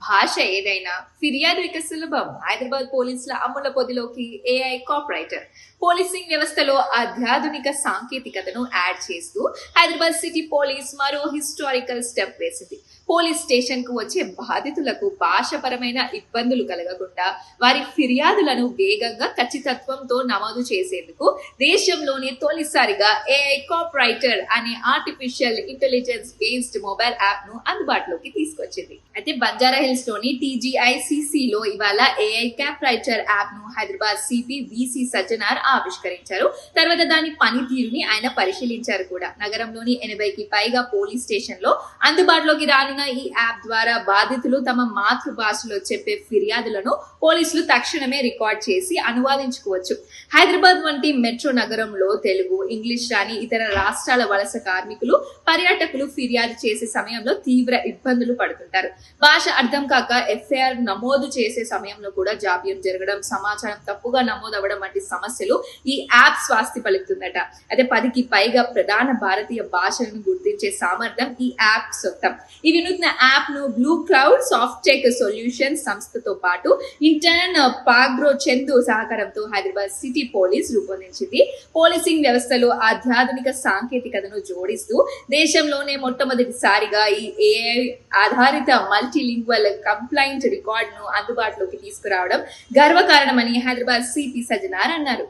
భాష ఏదైనా ఫిర్యాదు ఇక సులభం. హైదరాబాద్ పోలీసుల అమ్ముల పొదిలోకి ఏఐ కాప్ రైటర్. పోలీసింగ్ వ్యవస్థలో అత్యాధునిక సాంకేతికతను యాడ్ చేస్తూ హైదరాబాద్ సిటీ పోలీస్ మరో హిస్టారికల్ స్టెప్ వేసింది. పోలీస్ స్టేషన్ కు వచ్చే బాధితులకు భాషపరమైన ఇబ్బందులు కలగకుండా వారి ఫిర్యాదులను వేగంగా ఖచ్చితత్వంతో నమోదు చేసేందుకు దేశంలోనే తొలిసారిగా ఏఐ కాప్ రైటర్ అనే artificial intelligence based mobile app ను అందుబాటులోకి తీసుకొచ్చింది. అయితే బంజారా హిల్స్ లోని TGICC లో ఇవాళ ఏఐ కాప్ రైటర్ యాప్ ను హైదరాబాద్ సిపి విసి సజ్జనార్ ఆవిష్కరించారు. తర్వాత దాని పనితీరుని ఆయన పరిశీలించారు కూడా. నగరంలోని 80కి పైగా పోలీస్ స్టేషన్ లో అందుబాటులోకి రానున్న ఈ యాప్ ద్వారా బాధితులు తమ మాతృభాషలో చెప్పే ఫిర్యాదులను పోలీసులు తక్షణమే రికార్డ్ చేసి అనువాదించుకోవచ్చు. హైదరాబాద్ వంటి మెట్రో నగరంలో తెలుగు, ఇంగ్లీష్ రాని ఇతర రాష్ట్రాల వలస కార్మికులు, పర్యాటకులు ఫిర్యాదు చేసే సమయంలో తీవ్ర ఇబ్బందులు పడుతుంటారు. భాష అర్థం కాక FIR నమోదు చేసే సమయంలో కూడా జాప్యం జరగడం, సమాచారం తప్పుగా నమోదవడం వంటి సమస్యలు ఈ యాప్ స్వాస్తి పలుకుతుందట. అయితే 10కి పైగా ప్రధాన భారతీయ భాషలను గుర్తించే సామర్థ్యం ఈ యాప్ సొంతం. ఈ వినూత్న యాప్ ను బ్లూ క్లౌడ్ సాఫ్ట్టెక్ సొల్యూషన్స్ సంస్థతో పాటు ఇంటర్న్ పాగ్రో చందు సహకారంతో హైదరాబాద్ సిటీ పోలీస్ రూపొందించింది. పోలీసింగ్ వ్యవస్థలో అత్యాధునిక సాంకేతికతను జోడిస్తూ దేశంలోనే మొట్టమొదటిసారిగా ఈ AI ఆధారిత మల్టీలింగ్వల్ కంప్లైంట్ రికార్డ్ ను అందుబాటులోకి తీసుకురావడం గర్వకారణమని హైదరాబాద్ సిపి సజ్జనార్ అన్నారు.